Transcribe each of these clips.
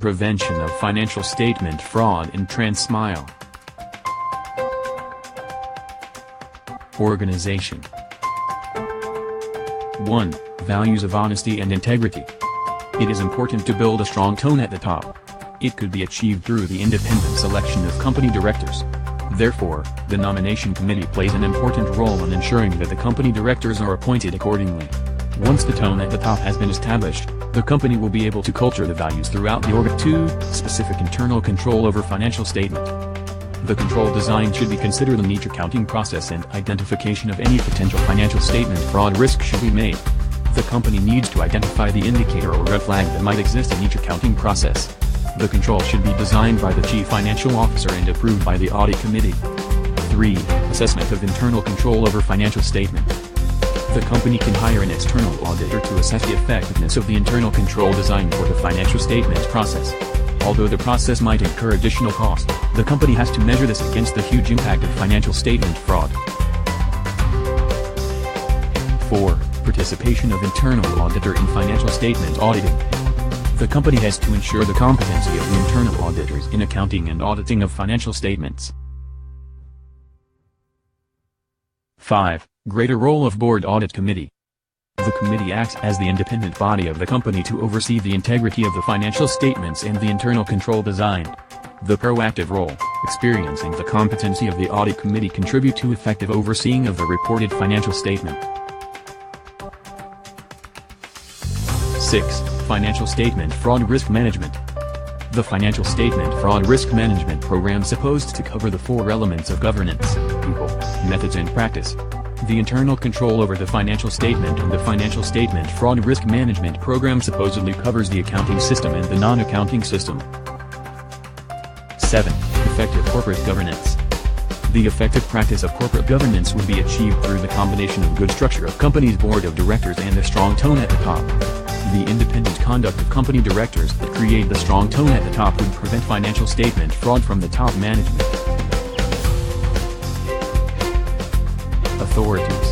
Prevention of financial statement fraud in transmile. Organization. 1. Values of honesty and integrity. It is important to build a strong tone at the top. It could be achieved through the independent selection of company directors. Therefore, the nomination committee plays an important role in ensuring that the company directors are appointed accordingly. Once the tone at the top has been established, the company will be able to culture the values throughout the org. 2. Specific internal control over financial statement. The control design should be considered in each accounting process, and identification of any potential financial statement fraud risk should be made. The company needs to identify the indicator or red flag that might exist in each accounting process. The control should be designed by the Chief Financial Officer and approved by the Audit Committee. 3. Assessment of internal control over financial statement. The company can hire an external auditor to assess the effectiveness of the internal control design for the financial statement process. Although the process might incur additional cost, the company has to measure this against the huge impact of financial statement fraud. 4. Participation of internal auditor in financial statement auditing. The company has to ensure the competency of the internal auditors in accounting and auditing of financial statements. 5. Greater role of Board Audit Committee. The committee acts as the independent body of the company to oversee the integrity of the financial statements and the internal control design. The proactive role, experience and the competency of the Audit Committee contribute to effective overseeing of the reported financial statement. 6. Financial Statement Fraud Risk Management. The Financial Statement Fraud Risk Management Program is supposed to cover the 4 elements of governance, people, methods and practice. The internal control over the financial statement and the Financial Statement Fraud Risk Management Program supposedly covers the accounting system and the non-accounting system. 7. Effective Corporate Governance. The effective practice of corporate governance would be achieved through the combination of good structure of company's board of directors and a strong tone at the top. The independent conduct of company directors that create the strong tone at the top would prevent financial statement fraud from the top management. Authorities.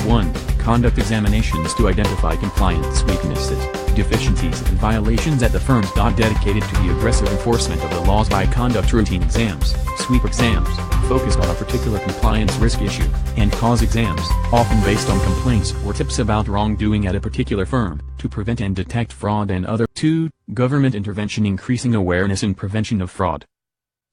1. Conduct examinations to identify compliance weaknesses, deficiencies and violations at the firms. Dedicated to the aggressive enforcement of the laws by conduct routine exams, sweep exams, focused on a particular compliance risk issue, and cause exams, often based on complaints or tips about wrongdoing at a particular firm, to prevent and detect fraud and other. 2. Government intervention increasing awareness and prevention of fraud.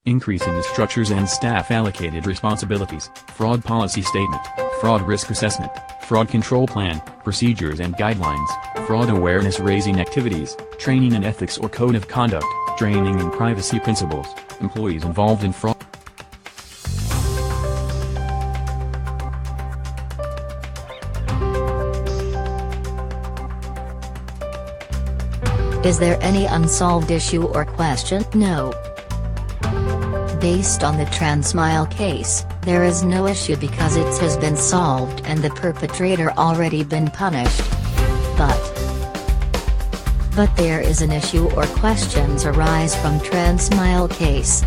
Increasing the structures and staff allocated responsibilities, fraud policy statement, fraud risk assessment, fraud control plan, procedures and guidelines, fraud awareness raising activities, training in ethics or code of conduct, training in privacy principles, employees involved in fraud. Is there any unsolved issue or question? No. Based on the transmile case, there is no issue because it has been solved and the perpetrator already been punished. But there is an issue or questions arise from transmile case.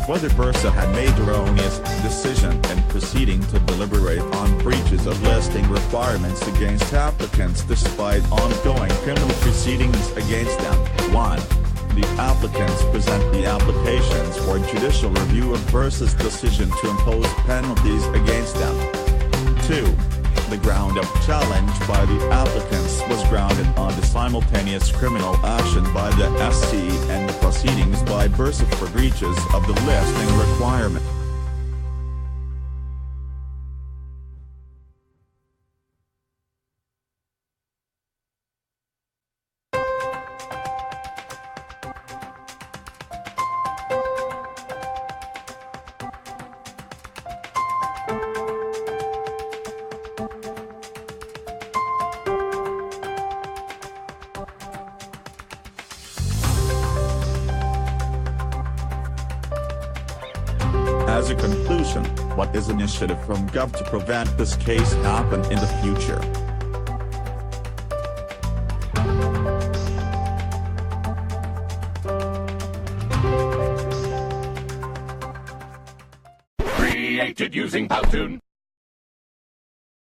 Whether Bursa had made erroneous decision and proceeding to deliberate on breaches of listing requirements against applicants despite ongoing criminal proceedings against them. 1. The applicants present the applications for judicial review of Bursa's decision to impose penalties against them. 2. The ground of challenge by the applicants was grounded on the simultaneous criminal action by the SC and the proceedings by Bursa for breaches of the listing requirement. As a conclusion, what is initiative from Gov to prevent this case happen in the future? Created using Powtoon.